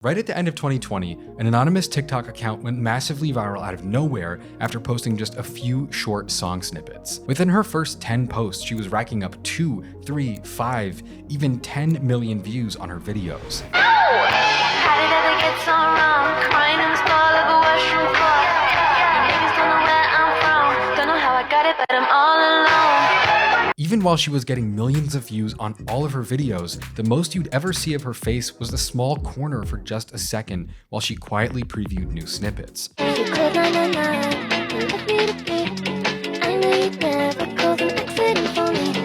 Right at the end of 2020, an anonymous TikTok account went massively viral out of nowhere after posting just a few short song snippets. Within her first 10 posts, she was racking up 2, 3, 5, even 10 million views on her videos. How did it ever get so wrong? Crying in the stall of a washroom floor. You niggas don't know where I'm from. Don't know how I got it, but I'm all alone. Even while she was getting millions of views on all of her videos, the most you'd ever see of her face was a small corner for just a second while she quietly previewed new snippets.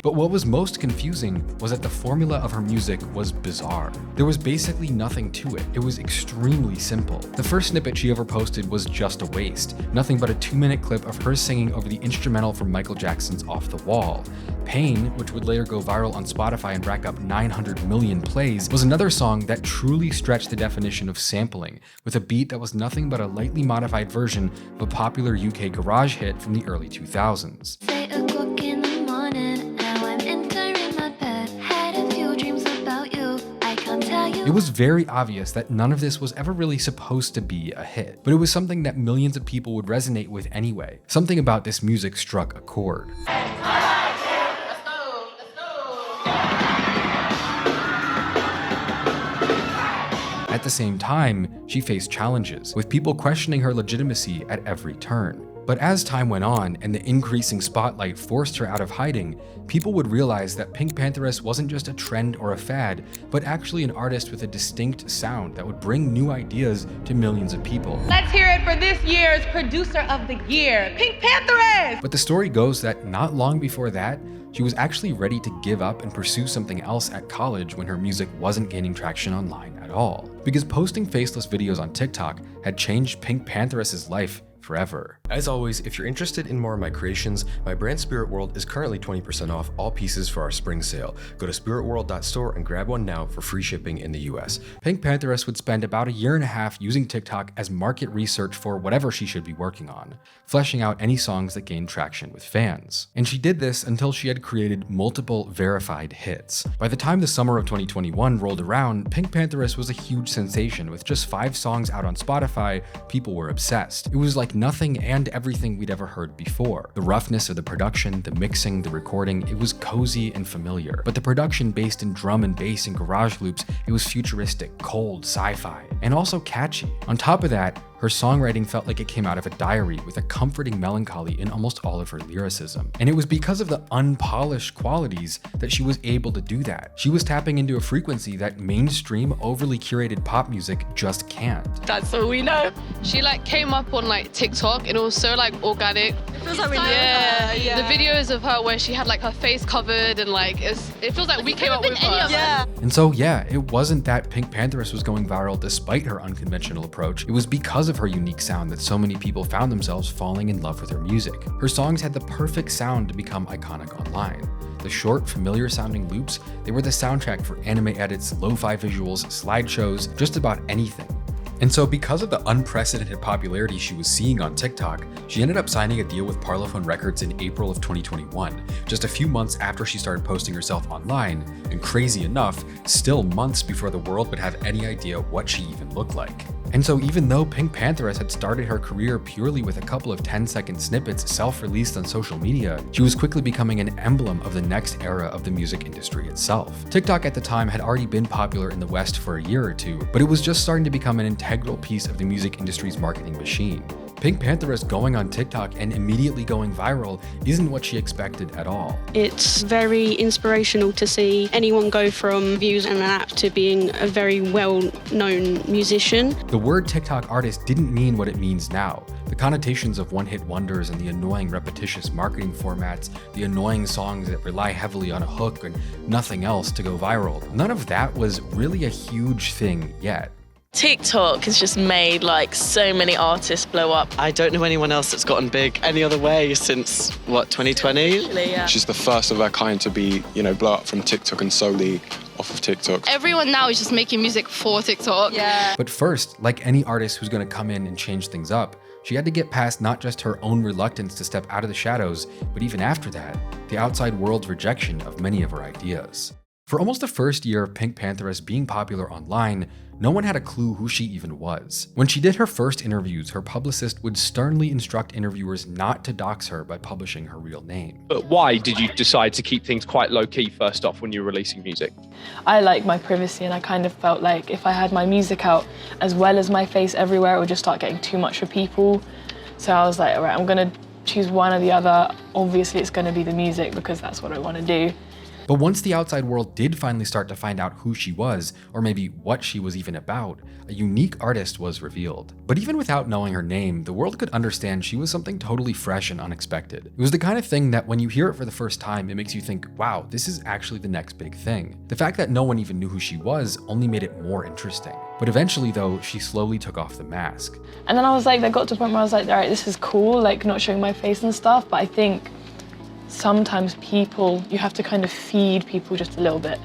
But what was most confusing was that the formula of her music was bizarre. There was basically nothing to it. It was extremely simple. The first snippet she ever posted was just a waste, nothing but a 2-minute clip of her singing over the instrumental from Michael Jackson's Off the Wall. Pain, which would later go viral on Spotify and rack up 900 million plays, was another song that truly stretched the definition of sampling, with a beat that was nothing but a lightly modified version of a popular UK garage hit from the early 2000s. It was very obvious that none of this was ever really supposed to be a hit, but it was something that millions of people would resonate with anyway. Something about this music struck a chord. At the same time, she faced challenges, with people questioning her legitimacy at every turn. But as time went on and the increasing spotlight forced her out of hiding, people would realize that PinkPantheress wasn't just a trend or a fad, but actually an artist with a distinct sound that would bring new ideas to millions of people. Let's hear it for this year's Producer of the Year, PinkPantheress! But the story goes that not long before that, she was actually ready to give up and pursue something else at college when her music wasn't gaining traction online at all. Because posting faceless videos on TikTok had changed PinkPantheress's life forever. As always, if you're interested in more of my creations, my brand Spirit World is currently 20% off all pieces for our spring sale. Go to spiritworld.store and grab one now for free shipping in the US. PinkPantheress would spend about a year and a half using TikTok as market research for whatever she should be working on, fleshing out any songs that gained traction with fans. And she did this until she had created multiple verified hits. By the time the summer of 2021 rolled around, PinkPantheress was a huge sensation. With just 5 songs out on Spotify, people were obsessed. It was like nothing and everything we'd ever heard before. The roughness of the production, the mixing, the recording, it was cozy and familiar. But the production based in drum and bass and garage loops, it was futuristic, cold, sci-fi, and also catchy. On top of that, her songwriting felt like it came out of a diary with a comforting melancholy in almost all of her lyricism. And it was because of the unpolished qualities that she was able to do that. She was tapping into a frequency that mainstream, overly curated pop music just can't. That's all we know. She came up on TikTok and it was so organic. It feels like we know her. Yeah. The videos of her where she had her face covered and it feels like we came up with her. Yeah. And so yeah, it wasn't that PinkPantheress was going viral despite her unconventional approach. It was because of her unique sound that so many people found themselves falling in love with her music. Her songs had the perfect sound to become iconic online. The short, familiar sounding loops, they were the soundtrack for anime edits, lo-fi visuals, slideshows, just about anything. And so because of the unprecedented popularity she was seeing on TikTok, she ended up signing a deal with Parlophone Records in April of 2021, just a few months after she started posting herself online, and crazy enough, still months before the world would have any idea what she even looked like. And so even though PinkPantheress had started her career purely with a couple of 10-second snippets self-released on social media, she was quickly becoming an emblem of the next era of the music industry itself. TikTok at the time had already been popular in the West for a year or two, but it was just starting to become an integral piece of the music industry's marketing machine. PinkPantheress going on TikTok and immediately going viral isn't what she expected at all. It's very inspirational to see anyone go from views on an app to being a very well-known musician. The word TikTok artist didn't mean what it means now. The connotations of one-hit wonders and the annoying repetitious marketing formats, the annoying songs that rely heavily on a hook and nothing else to go viral, none of that was really a huge thing yet. TikTok has just made so many artists blow up. I don't know anyone else that's gotten big any other way since 2020? Really, yeah. She's the first of her kind to be, blow up from TikTok and solely off of TikTok. Everyone now is just making music for TikTok. Yeah. But first, like any artist who's going to come in and change things up, she had to get past not just her own reluctance to step out of the shadows, but even after that, the outside world's rejection of many of her ideas. For almost the first year of PinkPantheress being popular online, no one had a clue who she even was. When she did her first interviews, her publicist would sternly instruct interviewers not to dox her by publishing her real name. But why did you decide to keep things quite low-key first off when you were releasing music? I like my privacy, and I kind of felt like if I had my music out as well as my face everywhere, it would just start getting too much for people. So I was like, all right, I'm gonna choose one or the other. Obviously it's gonna be the music because that's what I wanna do. But once the outside world did finally start to find out who she was, or maybe what she was even about, a unique artist was revealed. But even without knowing her name, the world could understand she was something totally fresh and unexpected. It was the kind of thing that when you hear it for the first time, it makes you think, wow, this is actually the next big thing. The fact that no one even knew who she was only made it more interesting. But eventually though, she slowly took off the mask. And then I was like, I got to a point where I was like, all right, this is cool, like not showing my face and stuff, but I think sometimes you have to kind of feed people just a little bit.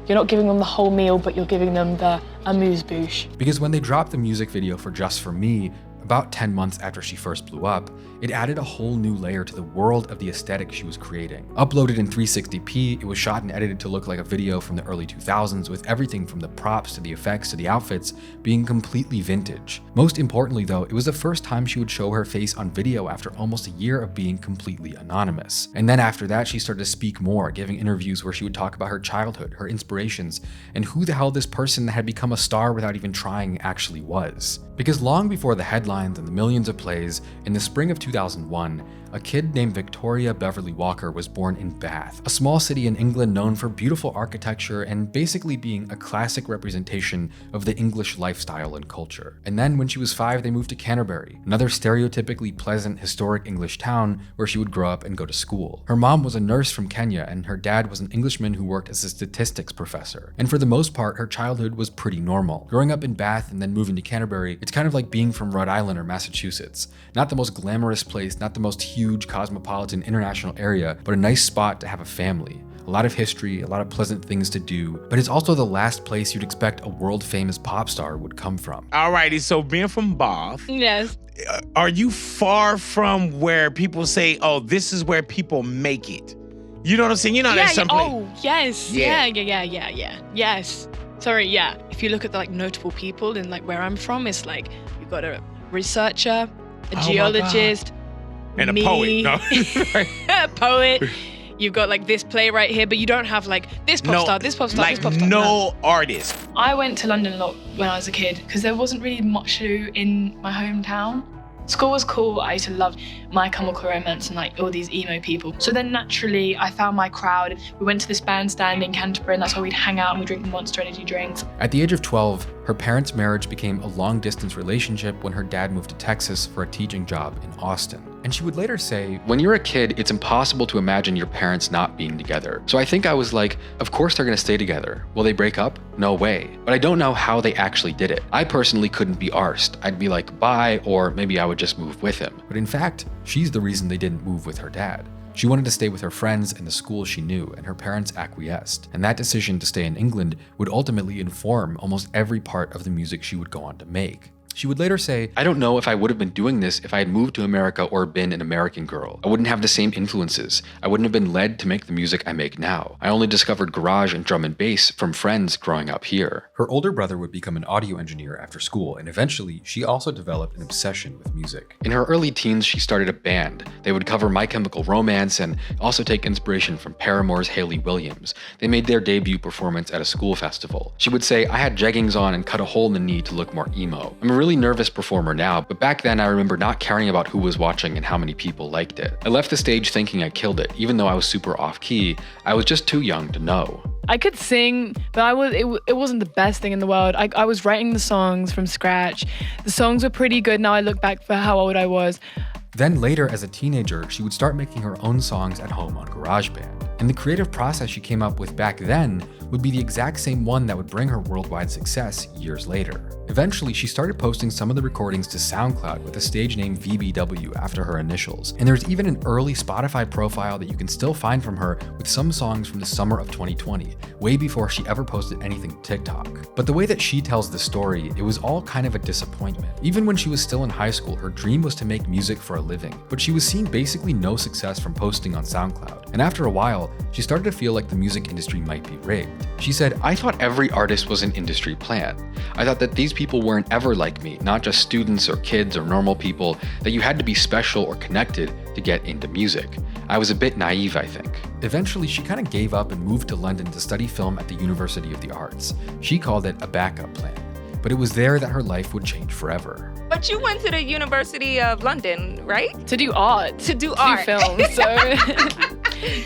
You're not giving them the whole meal, but you're giving them the amuse-bouche. Because when they dropped the music video for Just For Me, about 10 months after she first blew up, it added a whole new layer to the world of the aesthetic she was creating. Uploaded in 360p, it was shot and edited to look like a video from the early 2000s, with everything from the props to the effects to the outfits being completely vintage. Most importantly though, it was the first time she would show her face on video after almost a year of being completely anonymous. And then after that, she started to speak more, giving interviews where she would talk about her childhood, her inspirations, and who the hell this person that had become a star without even trying actually was. Because long before the headlines and the millions of plays, in the spring of 2001, a kid named Victoria Beverley Walker was born in Bath, a small city in England known for beautiful architecture and basically being a classic representation of the English lifestyle and culture. And then when she was 5, they moved to Canterbury, another stereotypically pleasant, historic English town where she would grow up and go to school. Her mom was a nurse from Kenya, and her dad was an Englishman who worked as a statistics professor. And for the most part, her childhood was pretty normal. Growing up in Bath and then moving to Canterbury, it's kind of like being from Rhode Island or Massachusetts. Not the most glamorous place, not the most huge cosmopolitan international area, but a nice spot to have a family. A lot of history, a lot of pleasant things to do, but it's also the last place you'd expect a world-famous pop star would come from. Alrighty, so being from Bath, yes. Are you far from where people say, oh, this is where people make it? You know what I'm saying? You know, there's some place. Oh, yes. Yeah. Yes. Sorry, yeah. If you look at the like notable people in like where I'm from, it's like you've got a researcher, a geologist, and me, a poet. No. a poet. You've got like this playwright here, but you don't have like this pop star, this pop star, like this pop star. No artist. I went to London a lot when I was a kid because there wasn't really much to do in my hometown. School was cool. I used to love My Chemical Romance and like all these emo people. So then naturally I found my crowd. We went to this bandstand in Canterbury, and that's where we'd hang out and we'd drink Monster Energy drinks. At the age of 12, her parents' marriage became a long-distance relationship when her dad moved to Texas for a teaching job in Austin. And she would later say, when you're a kid, it's impossible to imagine your parents not being together. So I think I was like, of course they're gonna stay together. Will they break up? No way. But I don't know how they actually did it. I personally couldn't be arsed. I'd be like, bye, or maybe I would just move with him. But in fact, she's the reason they didn't move with her dad. She wanted to stay with her friends and the school she knew, and her parents acquiesced. And that decision to stay in England would ultimately inform almost every part of the music she would go on to make. She would later say, I don't know if I would have been doing this if I had moved to America or been an American girl. I wouldn't have the same influences. I wouldn't have been led to make the music I make now. I only discovered garage and drum and bass from friends growing up here. Her older brother would become an audio engineer after school, and eventually she also developed an obsession with music. In her early teens, she started a band. They would cover My Chemical Romance and also take inspiration from Paramore's Hayley Williams. They made their debut performance at a school festival. She would say, I had jeggings on and cut a hole in the knee to look more emo. I'm a really nervous performer now, but back then I remember not caring about who was watching and how many people liked it. I left the stage thinking I killed it, even though I was super off-key. I was just too young to know. I could sing, but it wasn't the best thing in the world. I was writing the songs from scratch. The songs were pretty good now I look back for how old I was. Then later, as a teenager, she would start making her own songs at home on GarageBand. And the creative process she came up with back then would be the exact same one that would bring her worldwide success years later. Eventually, she started posting some of the recordings to SoundCloud with a stage name VBW after her initials. And there's even an early Spotify profile that you can still find from her with some songs from the summer of 2020, way before she ever posted anything to TikTok. But the way that she tells the story, it was all kind of a disappointment. Even when she was still in high school, her dream was to make music for a living, but she was seeing basically no success from posting on SoundCloud. And after a while, she started to feel like the music industry might be rigged. She said, "I thought every artist was an industry plant. I thought that these people weren't ever like me, not just students or kids or normal people, that you had to be special or connected to get into music. I was a bit naive, I think." Eventually, she kind of gave up and moved to London to study film at the University of the Arts. She called it a backup plan, but it was there that her life would change forever. But you went to the University of London, right? To do art. To do art. film, so.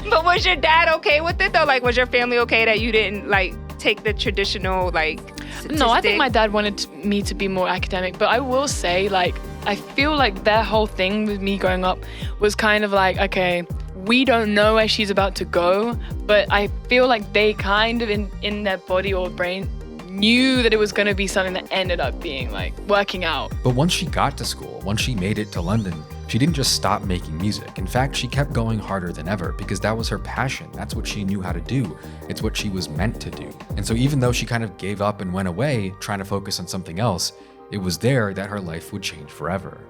But was your dad okay with it though? Like, was your family okay that you didn't like take the traditional like statistic? No, I think my dad wanted me to be more academic, but I will say, like, I feel like their whole thing with me growing up was kind of like, okay, we don't know where she's about to go, but I feel like they kind of in their body or brain knew that it was going to be something that ended up being like working out. But once she got to school, once she made it to London, she didn't just stop making music. In fact, she kept going harder than ever because that was her passion. That's what she knew how to do. It's what she was meant to do. And so even though she kind of gave up and went away, trying to focus on something else, it was there that her life would change forever.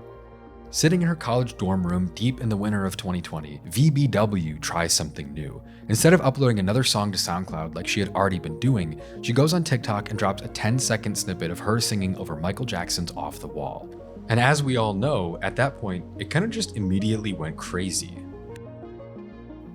Sitting in her college dorm room deep in the winter of 2020, VBW tries something new. Instead of uploading another song to SoundCloud like she had already been doing, she goes on TikTok and drops a 10-second snippet of her singing over Michael Jackson's Off the Wall. And as we all know, at that point, it kind of just immediately went crazy.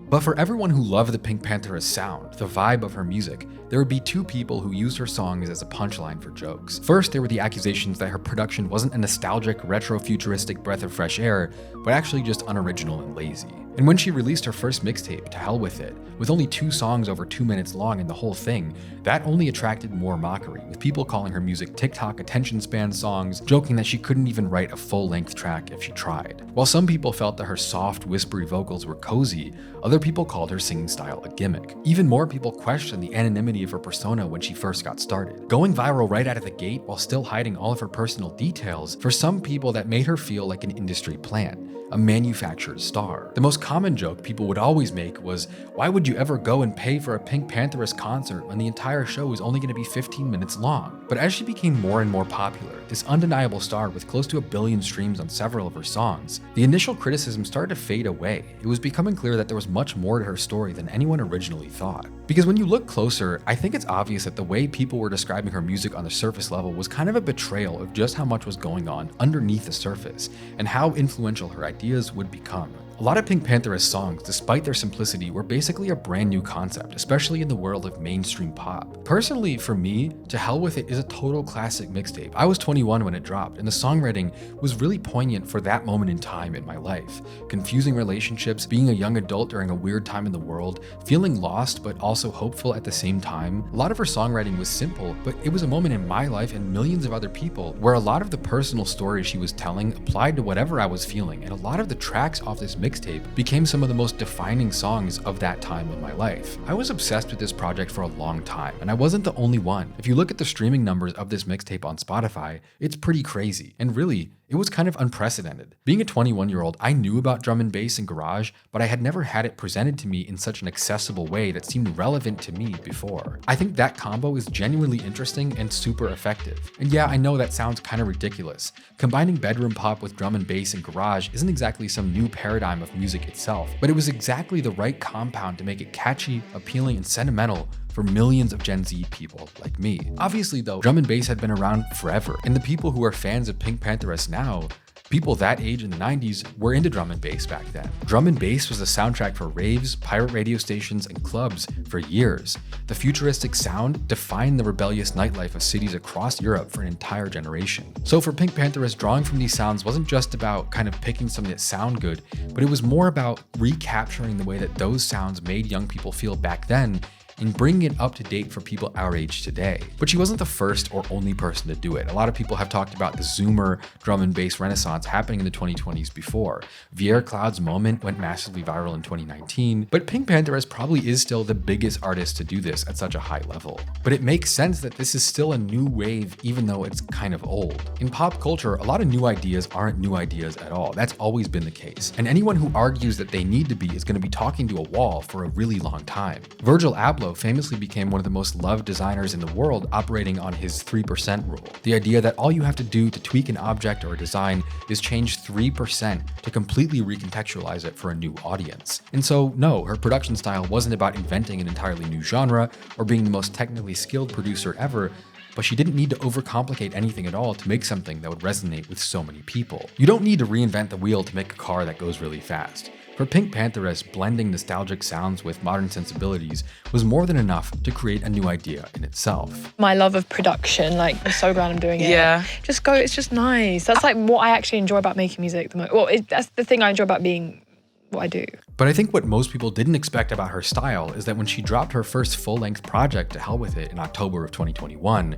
But for everyone who loved the PinkPantheress sound, the vibe of her music, there would be two people who used her songs as a punchline for jokes. First, there were the accusations that her production wasn't a nostalgic, retro-futuristic breath of fresh air, but actually just unoriginal and lazy. And when she released her first mixtape, To Hell With It, with only 2 songs over 2 minutes long in the whole thing, that only attracted more mockery, with people calling her music TikTok attention span songs, joking that she couldn't even write a full-length track if she tried. While some people felt that her soft, whispery vocals were cozy, other people called her singing style a gimmick. Even more people questioned the anonymity of her persona when she first got started. Going viral right out of the gate while still hiding all of her personal details, for some people that made her feel like an industry plant, a manufactured star. The most common joke people would always make was, why would you ever go and pay for a PinkPantheress concert when the entire show is only going to be 15 minutes long? But as she became more and more popular, this undeniable star with close to 1 billion streams on several of her songs, the initial criticism started to fade away. It was becoming clear that there was much more to her story than anyone originally thought. Because when you look closer, I think it's obvious that the way people were describing her music on the surface level was kind of a betrayal of just how much was going on underneath the surface, and how influential her ideas would become. A lot of PinkPantheress songs, despite their simplicity, were basically a brand new concept, especially in the world of mainstream pop. Personally, for me, To Hell With It is a total classic mixtape. I was 21 when it dropped, and the songwriting was really poignant for that moment in time in my life. Confusing relationships, being a young adult during a weird time in the world, feeling lost but also hopeful at the same time. A lot of her songwriting was simple, but it was a moment in my life and millions of other people where a lot of the personal stories she was telling applied to whatever I was feeling, and a lot of the tracks off this mixtape became some of the most defining songs of that time in my life. I was obsessed with this project for a long time, and I wasn't the only one. If you look at the streaming numbers of this mixtape on Spotify, it's pretty crazy, and really, it was kind of unprecedented. Being a 21-year-old, I knew about drum and bass and garage, but I had never had it presented to me in such an accessible way that seemed relevant to me before. I think that combo is genuinely interesting and super effective. And yeah, I know that sounds kind of ridiculous. Combining bedroom pop with drum and bass and garage isn't exactly some new paradigm of music itself, but it was exactly the right compound to make it catchy, appealing, and sentimental for millions of Gen Z people like me. Obviously though, drum and bass had been around forever, and the people who are fans of PinkPantheress now, people that age in the 90s, were into drum and bass back then. Drum and bass was the soundtrack for raves, pirate radio stations, and clubs for years. The futuristic sound defined the rebellious nightlife of cities across Europe for an entire generation. So for PinkPantheress, drawing from these sounds wasn't just about kind of picking something that sound good, but it was more about recapturing the way that those sounds made young people feel back then and bringing it up to date for people our age today. But she wasn't the first or only person to do it. A lot of people have talked about the Zoomer drum and bass renaissance happening in the 2020s before. Viera Cloud's Moment went massively viral in 2019, but PinkPantheress probably is still the biggest artist to do this at such a high level. But it makes sense that this is still a new wave even though it's kind of old. In pop culture, a lot of new ideas aren't new ideas at all. That's always been the case. And anyone who argues that they need to be is going to be talking to a wall for a really long time. Virgil Abloh also famously became one of the most loved designers in the world, operating on his 3% rule. The idea that all you have to do to tweak an object or a design is change 3% to completely recontextualize it for a new audience. And so, no, her production style wasn't about inventing an entirely new genre or being the most technically skilled producer ever, but she didn't need to overcomplicate anything at all to make something that would resonate with so many people. You don't need to reinvent the wheel to make a car that goes really fast. For PinkPantheress, blending nostalgic sounds with modern sensibilities was more than enough to create a new idea in itself. My love of production, like, I'm so glad I'm doing it. Yeah. It's just nice. That's like what I actually enjoy about making music the most. Well, that's the thing I enjoy about being what I do. But I think what most people didn't expect about her style is that when she dropped her first full-length project, To Hell With It, in October of 2021,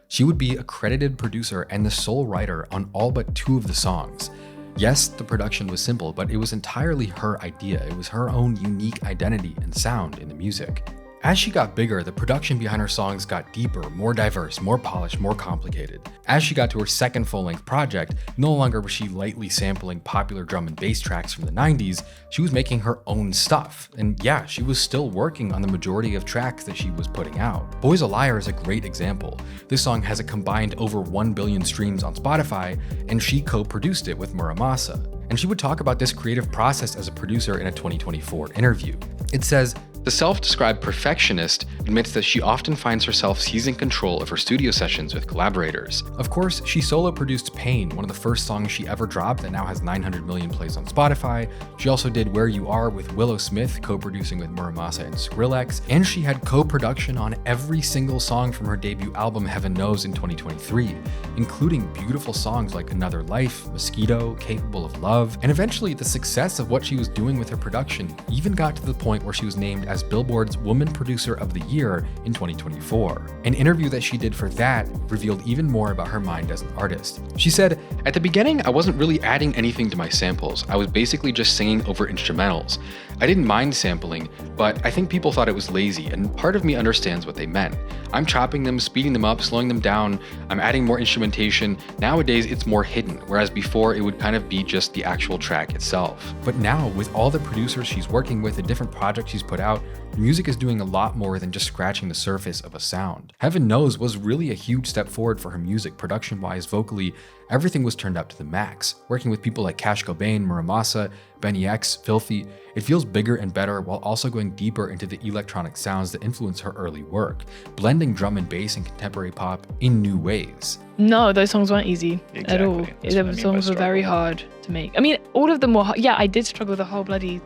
she would be a credited producer and the sole writer on all but 2 of the songs. Yes, the production was simple, but it was entirely her idea. It was her own unique identity and sound in the music. As she got bigger, the production behind her songs got deeper, more diverse, more polished, more complicated. As she got to her second full-length project, no longer was she lightly sampling popular drum and bass tracks from the 90s, she was making her own stuff. And yeah, she was still working on the majority of tracks that she was putting out. Boy's a Liar is a great example. This song has a combined over 1 billion streams on Spotify, and she co-produced it with Muramasa. And she would talk about this creative process as a producer in a 2024 interview. It says, "The self-described perfectionist admits that she often finds herself seizing control of her studio sessions with collaborators." Of course, she solo produced Pain, one of the first songs she ever dropped that now has 900 million plays on Spotify. She also did Where You Are with Willow Smith, co-producing with Muramasa and Skrillex, and she had co-production on every single song from her debut album Heaven Knows in 2023, including beautiful songs like Another Life, Mosquito, Capable of Love, and eventually the success of what she was doing with her production even got to the point where she was named as Billboard's Woman Producer of the Year in 2024. An interview that she did for that revealed even more about her mind as an artist. She said, "At the beginning, I wasn't really adding anything to my samples. I was basically just singing over instrumentals. I didn't mind sampling, but I think people thought it was lazy, and part of me understands what they meant. I'm chopping them, speeding them up, slowing them down. I'm adding more instrumentation. Nowadays, it's more hidden, whereas before it would kind of be just the actual track itself." But now, with all the producers she's working with, the different projects she's put out, her music is doing a lot more than just scratching the surface of a sound. Heaven Knows was really a huge step forward for her music, production-wise, vocally. Everything was turned up to the max. Working with people like Cash Cobain, Muramasa, Benny X, Filthy, it feels bigger and better while also going deeper into the electronic sounds that influence her early work, blending drum and bass and contemporary pop in new ways. No, those songs weren't easy at all. The songs were very hard to make. I mean, all of them were hard. Yeah, I did struggle the whole bloody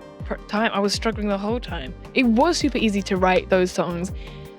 time. I was struggling the whole time. It was super easy to write those songs.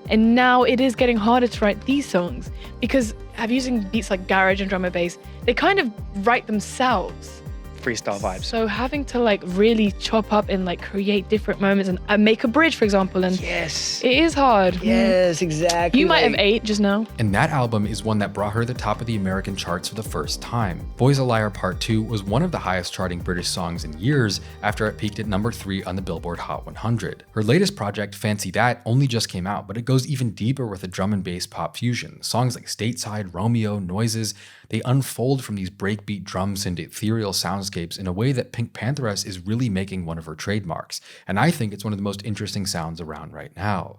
And now it is getting harder to write these songs because I'm using beats like garage and drum and bass. They kind of write themselves. Freestyle vibes. So having to like really chop up and like create different moments and make a bridge, for example. And yes, it is hard. Yes, exactly. You might have ate just now. And that album is one that brought her to the top of the American charts for the first time. Boy's a Liar Part 2 was one of the highest charting British songs in years after it peaked at number 3 on the Billboard Hot 100. Her latest project, Fancy That, only just came out, but it goes even deeper with a drum and bass pop fusion. Songs like Stateside, Romeo, Noises, they unfold from these breakbeat drums into ethereal soundscapes in a way that PinkPantheress is really making one of her trademarks. And I think it's one of the most interesting sounds around right now.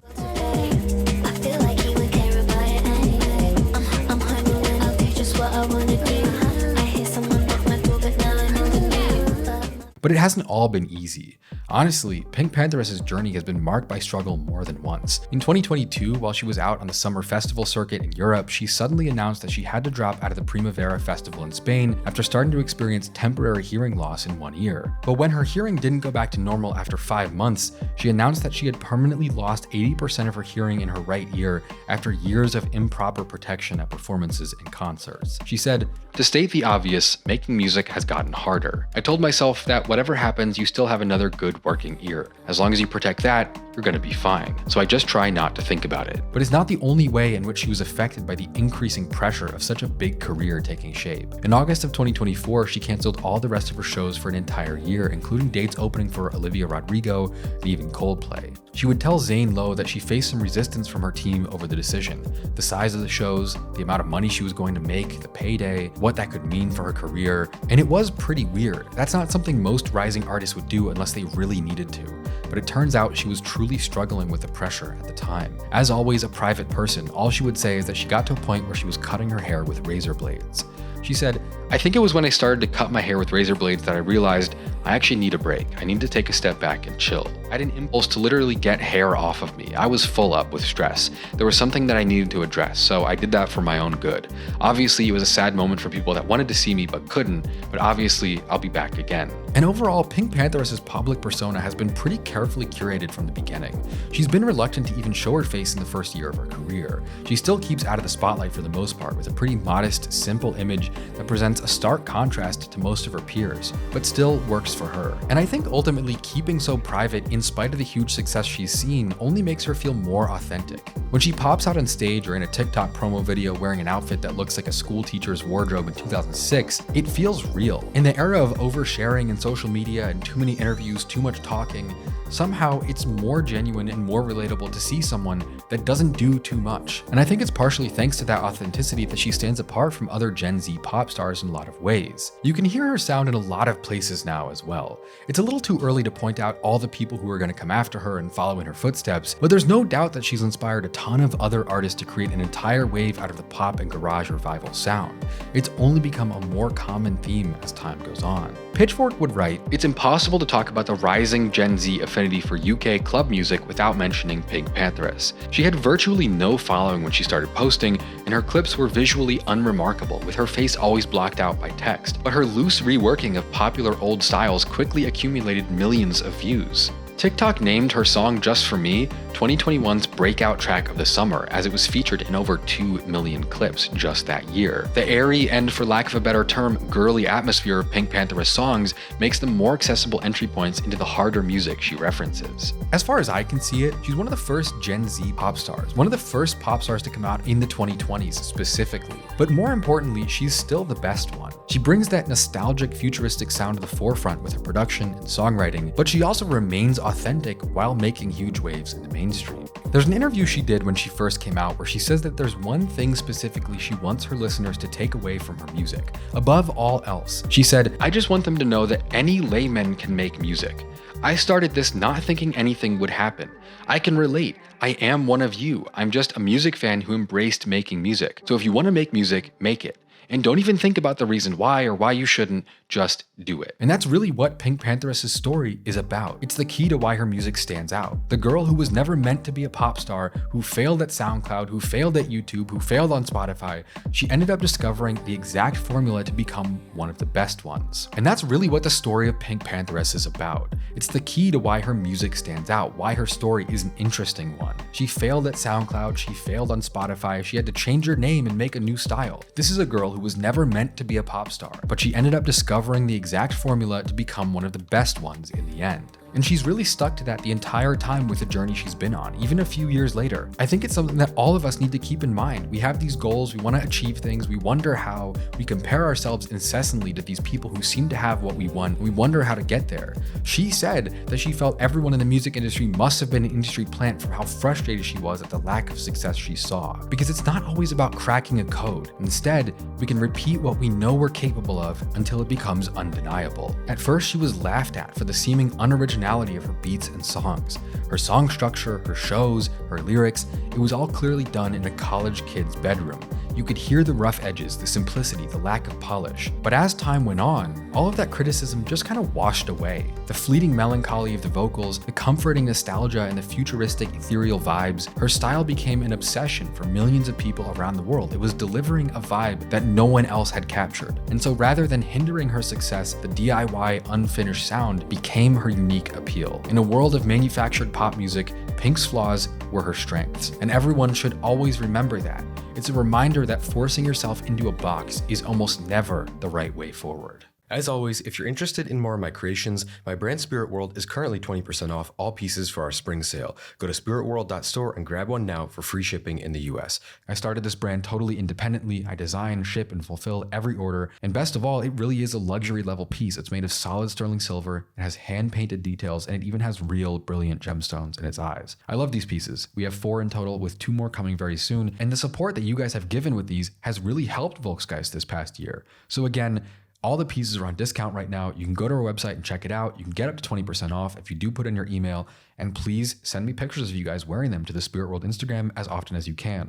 But it hasn't all been easy. Honestly, PinkPantheress's journey has been marked by struggle more than once. In 2022, while she was out on the summer festival circuit in Europe, she suddenly announced that she had to drop out of the Primavera festival in Spain after starting to experience temporary hearing loss in one ear. But when her hearing didn't go back to normal after 5 months, she announced that she had permanently lost 80% of her hearing in her right ear after years of improper protection at performances and concerts. She said, "To state the obvious, making music has gotten harder. I told myself that whatever happens, you still have another good working ear. As long as you protect that, you're gonna be fine. So I just try not to think about it." But it's not the only way in which she was affected by the increasing pressure of such a big career taking shape. In August of 2024, she canceled all the rest of her shows for an entire year, including dates opening for Olivia Rodrigo and even Coldplay. She would tell Zane Lowe that she faced some resistance from her team over the decision. The size of the shows, the amount of money she was going to make, the payday, what that could mean for her career, and it was pretty weird. That's not something most rising artists would do unless they really needed to. But it turns out she was truly truly struggling with the pressure at the time. As always, a private person, all she would say is that she got to a point where she was cutting her hair with razor blades. She said, "I think it was when I started to cut my hair with razor blades that I realized I actually need a break. I need to take a step back and chill. I had an impulse to literally get hair off of me. I was full up with stress. There was something that I needed to address, so I did that for my own good. Obviously, it was a sad moment for people that wanted to see me but couldn't, but obviously, I'll be back again." And overall, PinkPantheress' public persona has been pretty carefully curated from the beginning. She's been reluctant to even show her face in the first year of her career. She still keeps out of the spotlight for the most part, with a pretty modest, simple image that presents a stark contrast to most of her peers, but still works for her. And I think ultimately keeping so private in spite of the huge success she's seen only makes her feel more authentic. When she pops out on stage or in a TikTok promo video wearing an outfit that looks like a school teacher's wardrobe in 2006, it feels real. In the era of oversharing and social media and too many interviews, too much talking, somehow it's more genuine and more relatable to see someone that doesn't do too much. And I think it's partially thanks to that authenticity that she stands apart from other Gen Z pop stars in a lot of ways. You can hear her sound in a lot of places now as well. It's a little too early to point out all the people who are going to come after her and follow in her footsteps, but there's no doubt that she's inspired a ton of other artists to create an entire wave out of the pop and garage revival sound. It's only become a more common theme as time goes on. Pitchfork would write, "It's impossible to talk about the rising Gen Z affinity for UK club music without mentioning PinkPantheress. She had virtually no following when she started posting, and her clips were visually unremarkable, with her face always blocked out by text. But her loose reworking of popular old styles quickly accumulated millions of views. TikTok named her song Just For Me 2021's breakout track of the summer, as it was featured in over 2 million clips just that year. The airy and, for lack of a better term, girly atmosphere of PinkPantheress songs makes them more accessible entry points into the harder music she references." As far as I can see it, she's one of the first Gen Z pop stars, one of the first pop stars to come out in the 2020s specifically. But more importantly, she's still the best one. She brings that nostalgic, futuristic sound to the forefront with her production and songwriting, but she also remains authentic while making huge waves in the mainstream. There's an interview she did when she first came out where she says that there's one thing specifically she wants her listeners to take away from her music. Above all else, she said, "I just want them to know that any layman can make music. I started this not thinking anything would happen. I can relate. I am one of you. I'm just a music fan who embraced making music. So if you want to make music, make it. And don't even think about the reason why or why you shouldn't, just do it." And that's really what PinkPantheress' story is about. It's the key to why her music stands out. The girl who was never meant to be a pop star, who failed at SoundCloud, who failed at YouTube, who failed on Spotify, she ended up discovering the exact formula to become one of the best ones. And that's really what the story of PinkPantheress is about. It's the key to why her music stands out, why her story is an interesting one. She failed at SoundCloud, she failed on Spotify, she had to change her name and make a new style. This is a girl who was never meant to be a pop star, but she ended up discovering the exact formula to become one of the best ones in the end. And she's really stuck to that the entire time with the journey she's been on, even a few years later. I think it's something that all of us need to keep in mind. We have these goals, we want to achieve things, we wonder how, we compare ourselves incessantly to these people who seem to have what we want, we wonder how to get there. She said that she felt everyone in the music industry must have been an industry plant from how frustrated she was at the lack of success she saw. Because it's not always about cracking a code. Instead, we can repeat what we know we're capable of until it becomes undeniable. At first, she was laughed at for the seeming unoriginality of her beats and songs. Her song structure, her shows, her lyrics, it was all clearly done in a college kid's bedroom. You could hear the rough edges, the simplicity, the lack of polish. But as time went on, all of that criticism just kind of washed away. The fleeting melancholy of the vocals, the comforting nostalgia, and the futuristic ethereal vibes, her style became an obsession for millions of people around the world. It was delivering a vibe that no one else had captured. And so rather than hindering her success, the DIY unfinished sound became her unique appeal. In a world of manufactured pop music, Pink's flaws were her strengths, and everyone should always remember that. It's a reminder that forcing yourself into a box is almost never the right way forward. As always, if you're interested in more of my creations, my brand Spirit World is currently 20% off all pieces for our spring sale. Go to spiritworld.store and grab one now for free shipping in the US. I started this brand totally independently. I design, ship, and fulfill every order. And best of all, it really is a luxury level piece. It's made of solid sterling silver, it has hand-painted details, and it even has real brilliant gemstones in its eyes. I love these pieces. We have 4 in total, with 2 more coming very soon. And the support that you guys have given with these has really helped Volksgeist this past year. So again, All the pieces are on discount right now. You can go to our website and check it out. You can get up to 20% off if you do put in your email. And please send me pictures of you guys wearing them to the Spirit World Instagram as often as you can.